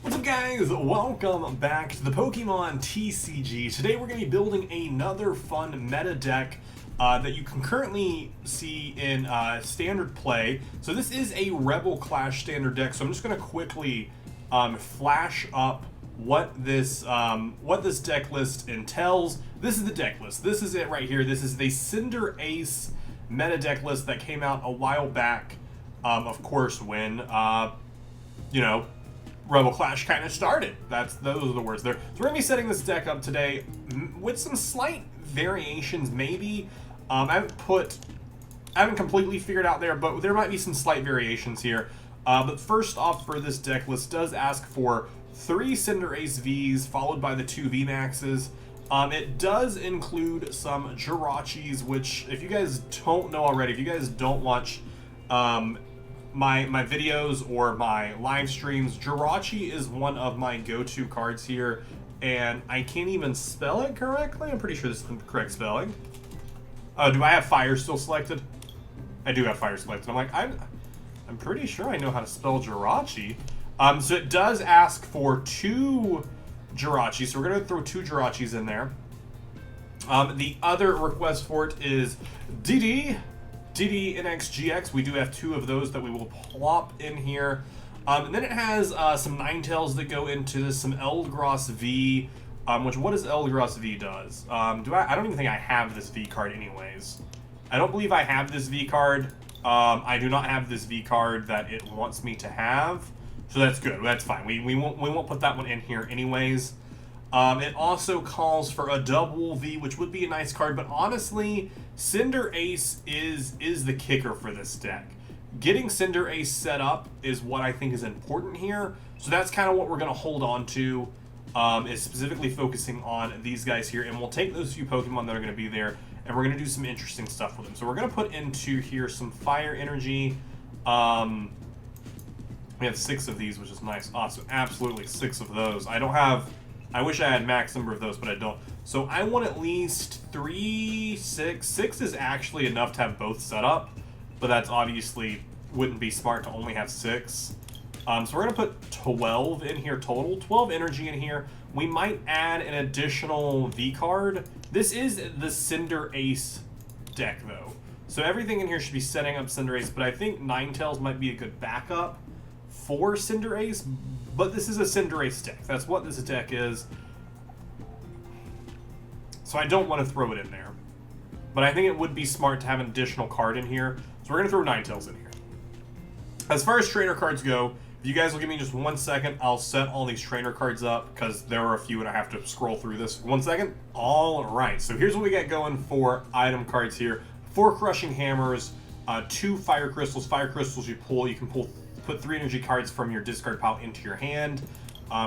What's up, guys? Welcome back to the Pokemon TCG. Today we're going to be building another fun meta deck that you can currently see in standard play. So this is a Rebel Clash standard deck, so I'm just going to quickly flash up what this deck list entails. This is the deck list. This is it right here. This is the Cinderace meta deck list that came out a while back, of course, when, Rebel Clash kind of started. Those are the words there. So we're going to be setting this deck up today with some slight variations, maybe. I haven't completely figured out there, but there might be some slight variations here. But first off, for this deck list does ask for 3 Cinderace Vs, followed by the 2 VMAXs. It does include some Jirachis, which, if you guys don't know already, if you guys don't watch my videos or my live streams, Jirachi is one of my go-to cards here, and I can't even spell it correctly. I'm pretty sure this is the correct spelling. Do I have Fire still selected? I do have Fire selected. I'm pretty sure I know how to spell Jirachi. So it does ask for 2 Jirachi, so we're going to throw 2 Jirachis in there. The other request for it is Dedenne-GX. We do have 2 of those that we will plop in here. And then it has some Ninetales that go into this, some Eldegoss V, which what does Eldegoss V does? I don't even think I have this V card anyways. I don't believe I have this V card. I do not have this V card that it wants me to have. So that's good. That's fine. We won't put that one in here anyways. It also calls for a double V, which would be a nice card, but honestly, Cinderace is the kicker for this deck. Getting Cinderace set up is what I think is important here, so that's kind of what we're going to hold on to, is specifically focusing on these guys here, and we'll take those few Pokemon that are going to be there, and we're going to do some interesting stuff with them. So we're going to put into here some Fire Energy. We have 6 of these, which is nice. Awesome, absolutely 6 of those. I wish I had max number of those, but I don't. So I want at least 3, 6. 6 is actually enough to have both set up, but that's obviously wouldn't be smart to only have 6. So we're going to put 12 in here total, 12 energy in here. We might add an additional V card. This is the Cinderace deck, though. So everything in here should be setting up Cinderace, but I think Ninetales might be a good backup for Cinderace, but this is a Cinderace deck. That's what this deck is. So I don't want to throw it in there. But I think it would be smart to have an additional card in here. So we're going to throw Ninetales in here. As far as trainer cards go, if you guys will give me just 1 second, I'll set all these trainer cards up, because there are a few and I have to scroll through this. 1 second. All right, so here's what we got going for item cards here. 4 Crushing Hammers, 2 Fire Crystals. Fire Crystals you can put 3 energy cards from your discard pile into your hand.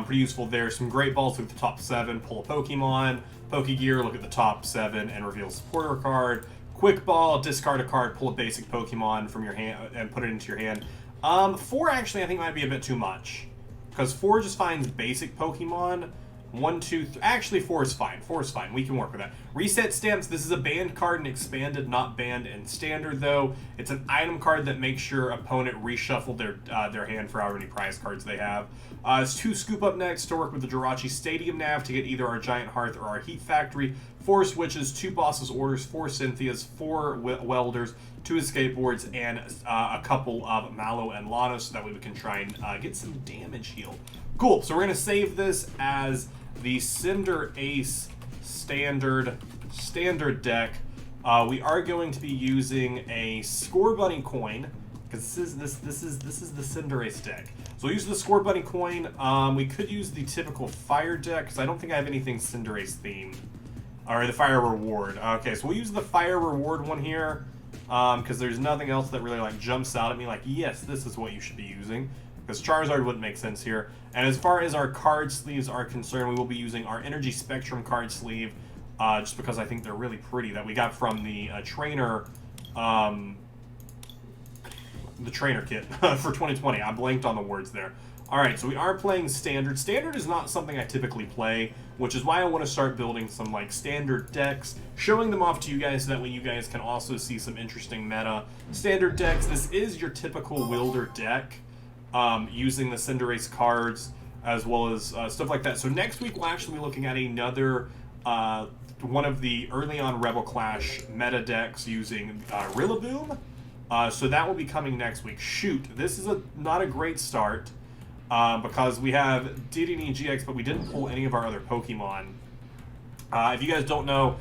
Pretty useful there. Some Great Balls, look at the top 7, pull a Pokemon. Pokégear, look at the top 7 and reveal a supporter card. Quick Ball, discard a card, pull a basic Pokemon from your hand and put it into your hand. 4 actually I think might be a bit too much, because 4 just finds basic Pokemon. 1, 2, 3. Actually, 4 is fine. 4 is fine. We can work with that. Reset Stamps. This is a banned card in Expanded, not banned in Standard, though. It's an item card that makes your opponent reshuffle their hand for however many prize cards they have. It's 2 Scoop Up Net to work with the Jirachi Stadium Nav to get either our Giant Hearth or our Heat Factory. 4 Switches, 2 Bosses Orders, 4 Cynthias, 4 Welders, 2 Escape Boards, and a couple of Mallow and Lana, so that way we can try and get some damage healed. Cool. So we're going to save this as the Cinderace standard deck. We are going to be using a Score Bunny coin, because this is the Cinderace deck. So we'll use the Score Bunny coin. We could use the typical Fire deck, because I don't think I have anything Cinderace themed, or the Fire Reward. Okay, so we'll use the Fire Reward one here, because there's nothing else that really jumps out at me like, yes, this is what you should be using. Because Charizard wouldn't make sense here. And as far as our card sleeves are concerned, we will be using our Energy Spectrum card sleeve, just because I think they're really pretty, that we got from the trainer kit for 2020. I blanked on the words there. Alright, so we are playing Standard. Standard is not something I typically play, which is why I want to start building some Standard decks, showing them off to you guys, so that way you guys can also see some interesting meta Standard decks. This is your typical Wielder deck, using the Cinderace cards. as well as stuff like that. So next week we'll actually be looking at another one of the early on Rebel Clash meta decks using Rillaboom. So that will be coming next week. Shoot, this is not a great start because we have Dedenne-GX, but we didn't pull any of our other Pokemon. If you guys don't know,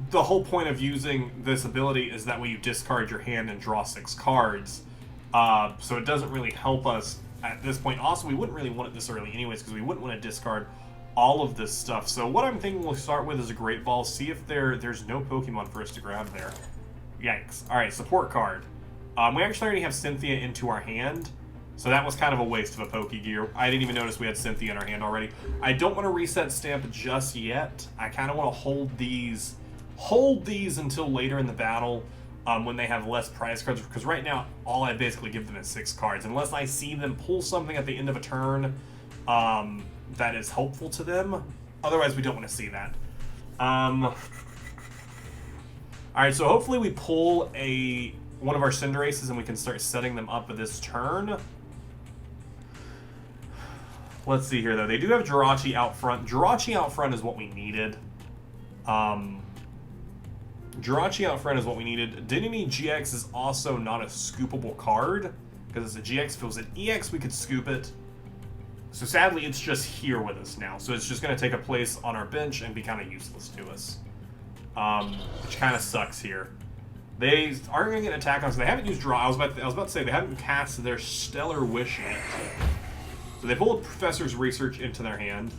the whole point of using this ability is that way you discard your hand and draw 6 cards. So it doesn't really help us at this point. Also, we wouldn't really want it this early anyways because we wouldn't want to discard all of this stuff. So what I'm thinking we'll start with is a Great Ball, see if there's no Pokemon for us to grab there. Yikes. Alright, support card. We actually already have Cynthia into our hand, so that was kind of a waste of a Pokégear. I didn't even notice we had Cynthia in our hand already. I don't want to reset stamp just yet. I kind of want to hold these until later in the battle when they have less prize cards, because right now all I basically give them is 6 cards. Unless I see them pull something at the end of a turn that is helpful to them. Otherwise, we don't want to see that. Alright, so hopefully we pull one of our Cinderaces and we can start setting them up this turn. Let's see here, though. They do have Jirachi out front. Jirachi out front is what we needed. Jirachi out front is what we needed. Dedenne-GX is also not a scoopable card, because it's a GX. If it was an EX, we could scoop it. So sadly, it's just here with us now. So it's just going to take a place on our bench and be kind of useless to us. Which kind of sucks here. They aren't going to get an attack on us. They haven't used draw. I was about to say they haven't cast their Stellar Wish yet. So they pull a Professor's Research into their hand.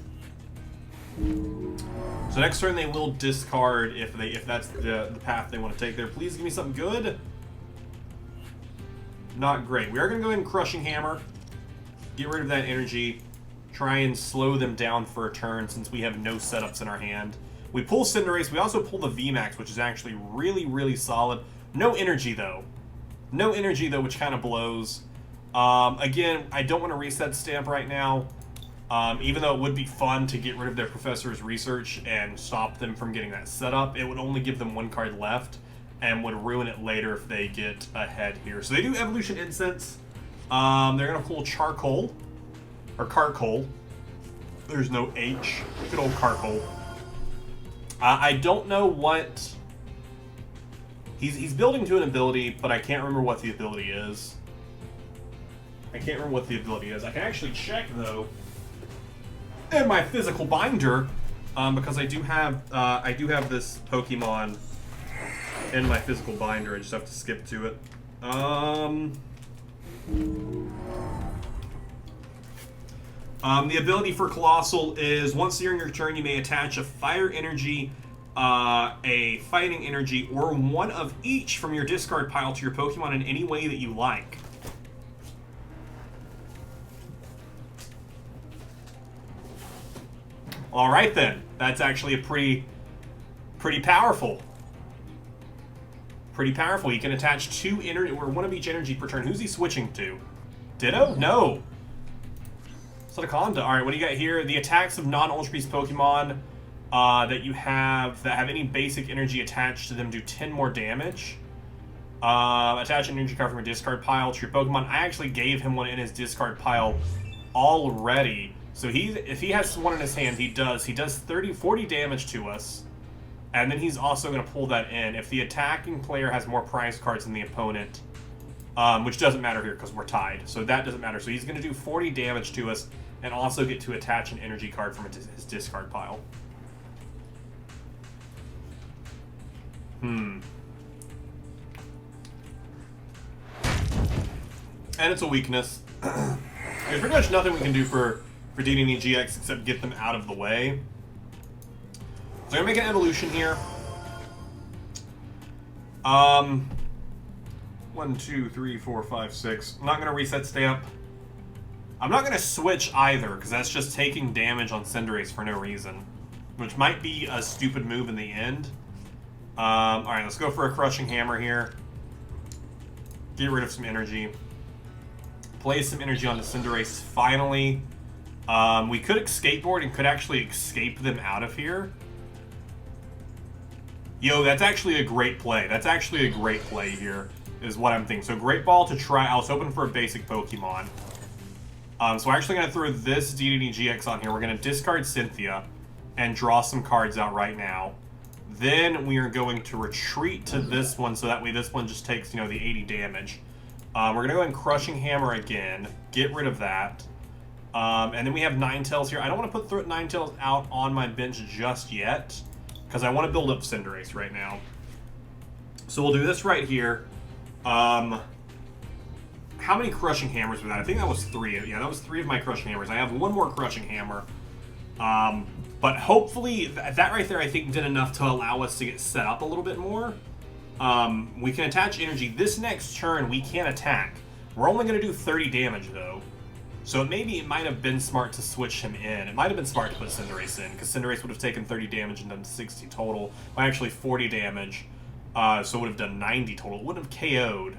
So next turn they will discard if that's the path they want to take there. Please give me something good. Not great. We are going to go ahead and Crushing Hammer. Get rid of that energy. Try and slow them down for a turn since we have no setups in our hand. We pull Cinderace. We also pull the VMAX, which is actually really, really solid. No energy, though. No energy, though, which kind of blows. Again, I don't want to reset stamp right now. Even though it would be fun to get rid of their Professor's Research and stop them from getting that set up, it would only give them 1 card left and would ruin it later if they get ahead here. So they do Evolution Incense. They're going to pull Charcoal. Or Carcoal. There's no H. Good old Carcoal. I don't know what... He's building to an ability, but I can't remember what the ability is. I can't remember what the ability is. I can actually check, though, in my physical binder, because I do have this Pokemon in my physical binder. I just have to skip to it. The ability for Colossal is once during your turn, you may attach a Fire Energy, a Fighting Energy, or one of each from your discard pile to your Pokemon in any way that you like. Alright then, that's actually a pretty powerful. Pretty powerful. You can attach 2 energy, or 1 of each energy per turn. Who's he switching to? Ditto? No. Sadaconda. Alright, what do you got here? The attacks of non-Ultra Beast Pokemon that you have that have any basic energy attached to them do 10 more damage. Attach an energy card from your discard pile to your Pokemon. I actually gave him one in his discard pile already. So if he has one in his hand, he does 40 damage to us. And then he's also going to pull that in. If the attacking player has more prize cards than the opponent, which doesn't matter here because we're tied, so that doesn't matter. So he's going to do 40 damage to us and also get to attach an energy card from his discard pile. And it's a weakness. There's pretty much nothing we can do for Dedenne-GX except get them out of the way. So I'm going to make an evolution here. 1, 2, 3, 4, 5, 6. I'm not going to reset stamp. I'm not going to switch either, because that's just taking damage on Cinderace for no reason. Which might be a stupid move in the end. Alright, let's go for a Crushing Hammer here. Get rid of some energy. Place some energy on the Cinderace finally. We could Escape Board and could actually escape them out of here. Yo, that's actually a great play. That's actually a great play here, is what I'm thinking. So Great Ball to try. I was hoping for a basic Pokemon. So we're actually going to throw this Dedenne-GX on here. We're going to discard Cynthia and draw some cards out right now. Then we are going to retreat to this one, so that way this one just takes, you know, the 80 damage. We're going to go in Crushing Hammer again, get rid of that. And then we have Ninetales here. I don't want to put Ninetales out on my bench just yet, because I want to build up Cinderace right now. So we'll do this right here. How many Crushing Hammers were that? I think that was 3. Yeah, that was 3 of my Crushing Hammers. I have 1 more Crushing Hammer. But hopefully, that right there, I think, did enough to allow us to get set up a little bit more. We can attach energy. This next turn, we can attack. We're only going to do 30 damage, though. So maybe it might have been smart to switch him in. It might have been smart to put Cinderace in, because Cinderace would have taken 30 damage and done 60 total. Well, actually, 40 damage. So it would have done 90 total. It wouldn't have KO'd.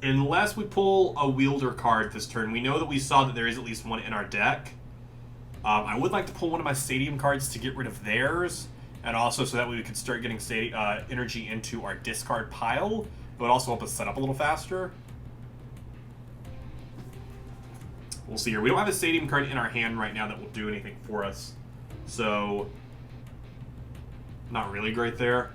Unless we pull a wielder card this turn. We know that we saw that there is at least one in our deck. I would like to pull one of my stadium cards to get rid of theirs, and also so that way we could start getting energy into our discard pile. It would also help us set up a little faster. We'll see here. We don't have a stadium card in our hand right now that will do anything for us, so not really great there.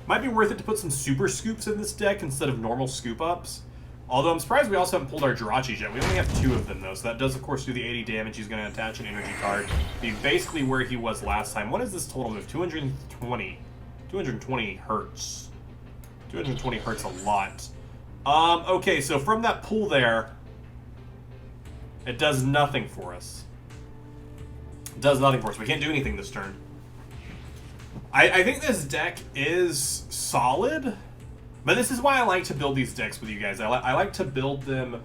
Might be worth it to put some super scoops in this deck instead of normal scoop ups. Although I'm surprised we also haven't pulled our Jirachi yet. We only have 2 of them though, so that does of course do the 80 damage. He's going to attach an energy card. Be basically where he was last time. What is this total move? 220. 220 hurts. 220 hurts a lot. Okay, so from that pool there, it does nothing for us. It does nothing for us. We can't do anything this turn. I think this deck is solid, but this is why I like to build these decks with you guys. I like to build them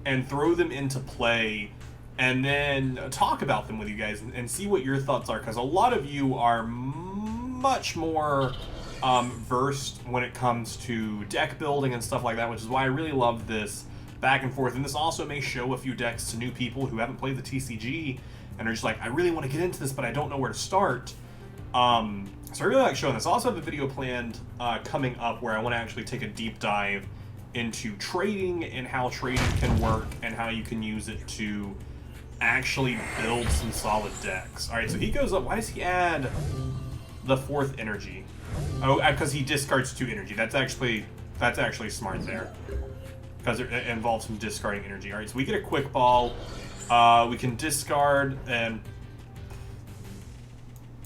and throw them into play and then talk about them with you guys and see what your thoughts are, because a lot of you are much more versed when it comes to deck building and stuff like that, which is why I really love this back and forth. And this also may show a few decks to new people who haven't played the TCG and are just like, I really want to get into this, but I don't know where to start. So I really like showing this. I also have a video planned coming up where I want to actually take a deep dive into trading and how trading can work and how you can use it to actually build some solid decks. Alright, so he goes up. Why does he add the 4th energy? Oh, because he discards 2 energy. That's actually smart there, because it involves some discarding energy. Alright, so we get a quick ball. We can discard and...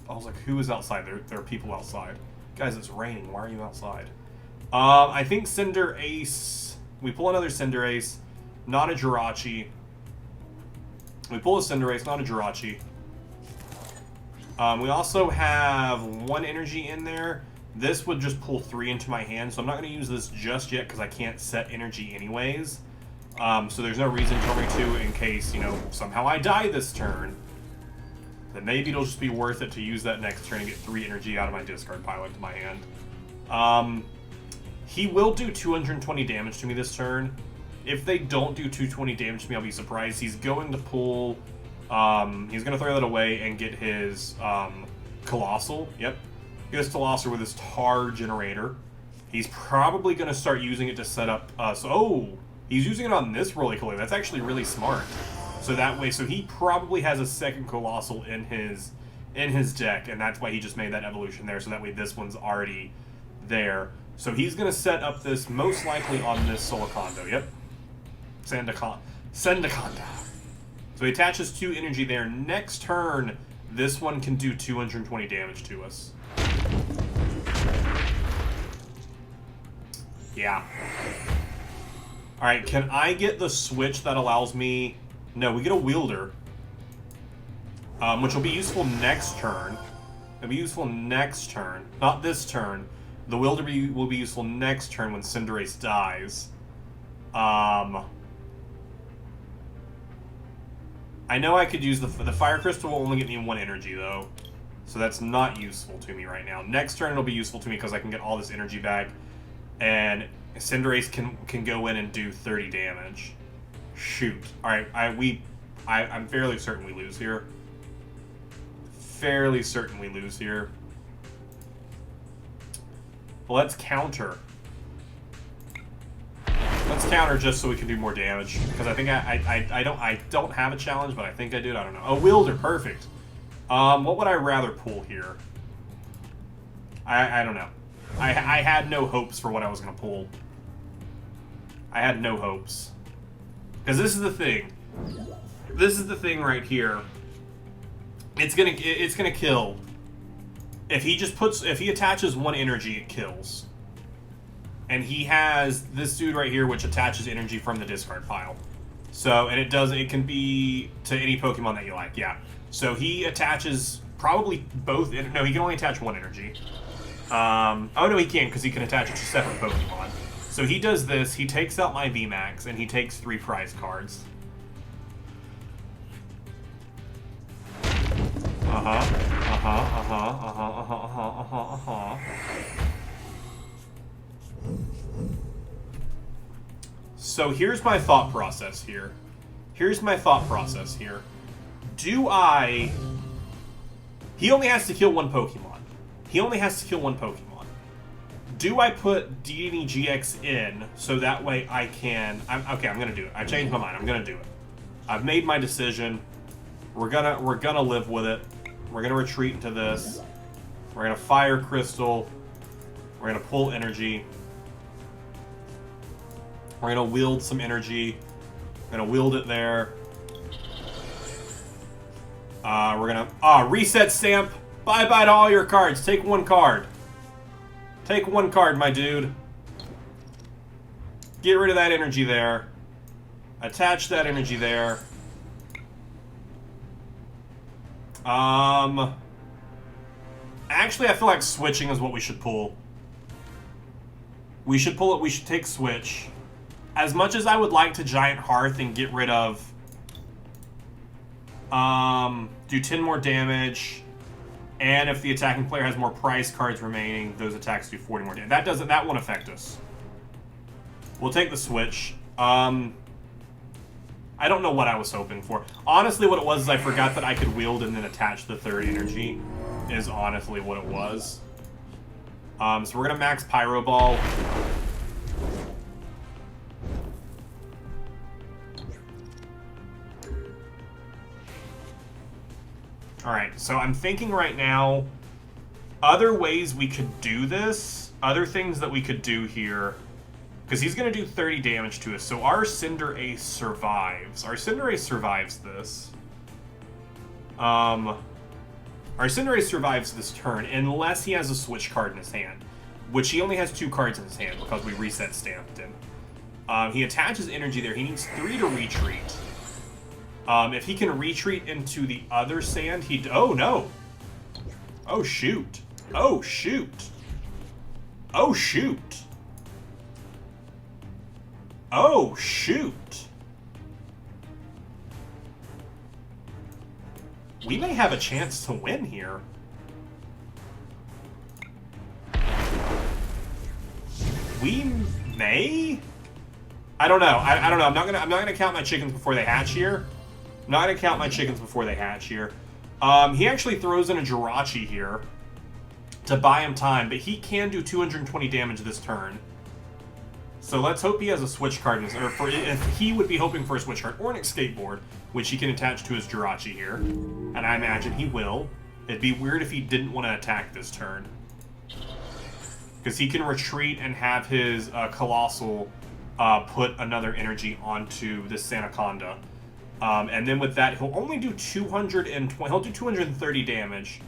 I was like, who is outside? There are people outside. Guys, it's raining. Why are you outside? I think Cinderace. We pull another Cinderace, not a Jirachi. We pull a Cinderace, not a Jirachi. We also have 1 energy in there. This would just pull 3 into my hand, so I'm not going to use this just yet because I can't set energy anyways. So there's no reason for me to, in case, you know, somehow I die this turn. Then maybe it'll just be worth it to use that next turn and get 3 energy out of my discard pile into my hand. He will do 220 damage to me this turn. If they don't do 220 damage to me, I'll be surprised. He's going to pull... he's going to throw that away and get his Colossal. Yep. Get his Colossal with his Tar Generator. He's probably going to start using it to set up... he's using it on this Roly-Poly. That's actually really smart. So that way, so he probably has a second Colossal in his deck, and that's why he just made that evolution there, so that way this one's already there. So he's going to set up this, most likely on this Solacondo. Yep. Sendaconda. So he attaches 2 energy there. Next turn, this one can do 220 damage to us. Yeah. Alright, can I get the switch that allows me... No, we get a wielder, which will be useful next turn. It'll be useful next turn, not this turn. The wielder will be useful next turn when Cinderace dies. I know I could use the Fire Crystal will only get me 1 energy though, so that's not useful to me right now. Next turn it'll be useful to me because I can get all this energy back, and Cinderace can go in and do 30 damage. Shoot. Alright, I'm fairly certain we lose here. But let's counter. Let's counter just so we can do more damage. Because I think I don't have a challenge, but I think I did. I don't know. Oh, Wielder, perfect. What would I rather pull here? I don't know. I had no hopes for what I was gonna pull. I had no hopes. Because this is the thing. This is the thing right here. It's gonna kill. If he attaches one energy, it kills. And he has this dude right here, which attaches energy from the discard pile. So, and it can be to any Pokemon that you like, yeah. So he attaches probably both, no, he can only attach one energy. Oh no, he can't, because he can attach it to separate Pokemon. So he does this, he takes out my VMAX, and he takes 3 prize cards. So here's my thought process here. Do I... He only has to kill one Pokemon. Do I put Dedenne-GX in so that way I can... Okay, I'm gonna do it. I changed my mind. I'm gonna do it. I've made my decision. We're gonna live with it. We're gonna retreat into this. We're gonna Fire Crystal. We're gonna pull energy. We're gonna wield some energy. We're gonna wield it there. We're gonna Reset Stamp. Bye-bye to all your cards. Take 1 card. Take 1 card, my dude. Get rid of that energy there. Attach that energy there. Actually, I feel like switching is what we should pull. We should pull it. We should take Switch. As much as I would like to Giant Hearth and get rid of... do 10 more damage. And if the attacking player has more prize cards remaining, those attacks do 40 more damage. That won't affect us. We'll take the Switch. I don't know what I was hoping for. Honestly, what it was is I forgot that I could wield and then attach the 3rd energy. Is honestly what it was. So we're gonna max Pyro Ball. Alright, so I'm thinking right now, other ways we could do this, other things that we could do here, because he's going to do 30 damage to us, so our Cinderace survives. Our Cinderace survives this. Our Cinderace survives this turn, unless he has a Switch card in his hand, which he only has 2 cards in his hand, because we Reset Stamped him. He attaches energy there, he needs 3 to retreat. If he can retreat into the other sand, oh no! Oh shoot! Oh shoot! Oh shoot! Oh shoot! We may have a chance to win here. We may? I don't know. I don't know. I'm not gonna count my chickens before they hatch here. I'm not gonna count my chickens before they hatch here. He actually throws in a Jirachi here to buy him time, but he can do 220 damage this turn. So let's hope he has a Switch card, if he would be hoping for a Switch card or an Escape Board, which he can attach to his Jirachi here, and I imagine he will. It'd be weird if he didn't want to attack this turn, because he can retreat and have his Colossal put another energy onto this Sandaconda. And then with that, he'll only do 220. He'll do 230 damage.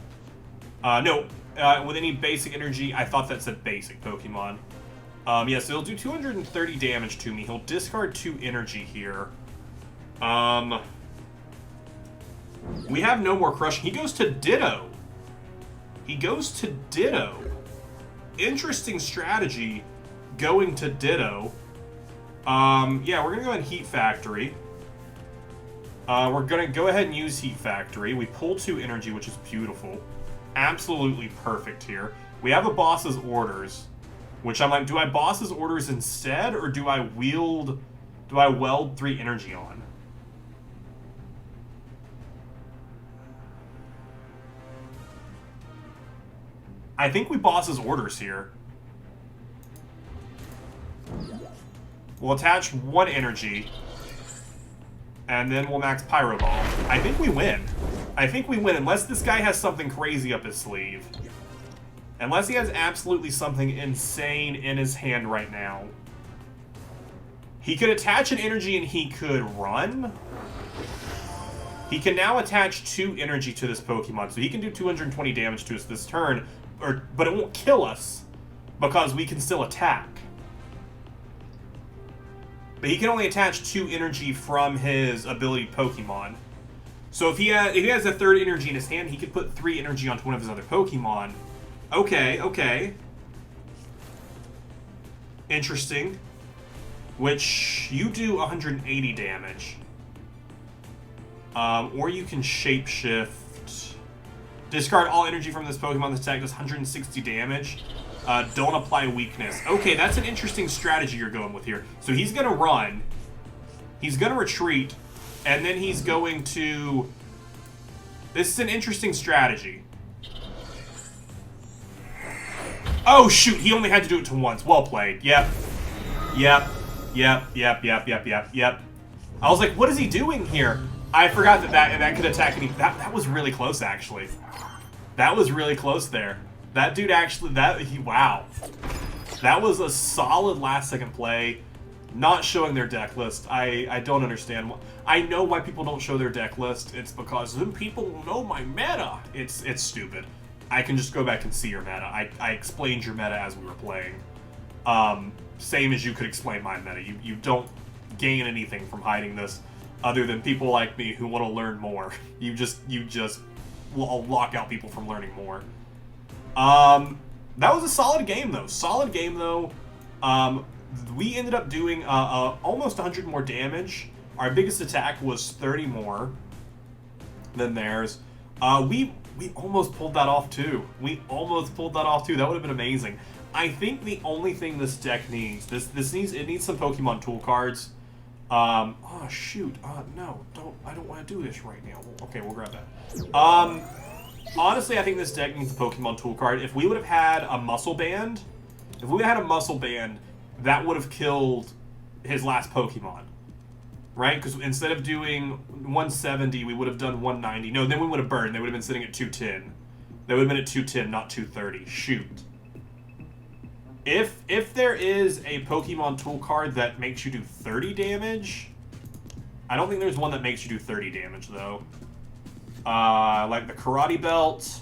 No, with any basic energy. I thought that said basic Pokemon. Yeah, so he'll do 230 damage to me. He'll discard 2 energy here. We have no more Crushing. He goes to Ditto. Interesting strategy, going to Ditto. Yeah, we're gonna go ahead and Heat Factory. We're going to go ahead and use Heat Factory. We pull 2 energy, which is beautiful. Absolutely perfect here. We have a boss's orders, which I'm like, do I boss's orders instead, or do I weld 3 energy on? I think we boss's orders here. We'll attach 1 energy. And then we'll max Pyro Ball. I think we win. I think we win, unless this guy has something crazy up his sleeve. Unless he has absolutely something insane in his hand right now. He could attach an energy and he could run. He can now attach 2 energy to this Pokemon, so he can do 220 damage to us this turn, but it won't kill us, because we can still attack. But he can only attach 2 energy from his ability Pokemon. So if he has a 3rd energy in his hand, he could put 3 energy onto one of his other Pokemon. Okay, okay. Interesting. Which, you do 180 damage. Or you can shapeshift. Discard all energy from this Pokemon. This attack does 160 damage. Don't apply weakness. Okay, that's an interesting strategy you're going with here. So he's going to run. He's going to retreat. And then he's going to... This is an interesting strategy. Oh, shoot. He only had to do it to once. Well played. Yep. Yep. Yep. Yep. Yep. Yep. Yep. Yep. I was like, what is he doing here? I forgot that could attack any... That was really close, actually. That was really close there. That dude actually... Wow. That was a solid last-second play. Not showing their deck list. I don't understand. I know why people don't show their deck list. It's because then people will know my meta. It's stupid. I can just go back and see your meta. I explained your meta as we were playing. Same as you could explain my meta. You don't gain anything from hiding this, other than people like me who want to learn more. You just will lock out people from learning more. That was a solid game though. Solid game though. We ended up doing almost 100 more damage. Our biggest attack was 30 more than theirs. We almost pulled that off too. We almost pulled that off too. That would have been amazing. I think the only thing this deck needs, it needs some Pokemon tool cards. Oh shoot. No, I don't want to do this right now. Okay, we'll grab that. Honestly, I think this deck needs a Pokemon tool card. If we would have had a Muscle Band, that would have killed his last Pokemon. Right? Because instead of doing 170, we would have done 190. No, then we would have burned. They would have been sitting at 210. They would have been at 210, not 230. Shoot. If there is a Pokemon tool card that makes you do 30 damage, I don't think there's one that makes you do 30 damage, though. Like the Karate Belt,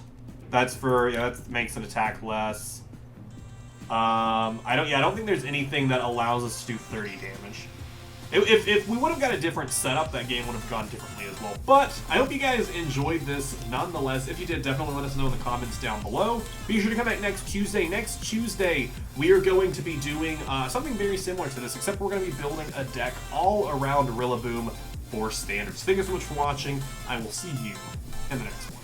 that's for, that makes an attack less. I don't think there's anything that allows us to do 30 damage. If we would have got a different setup, that game would have gone differently as well. But I hope you guys enjoyed this nonetheless. If you did, definitely let us know in the comments down below. Be sure to come back next Tuesday. Next Tuesday, we are going to be doing something very similar to this, except we're going to be building a deck all around Rillaboom for Standards. Thank you so much for watching. I will see you in the next one.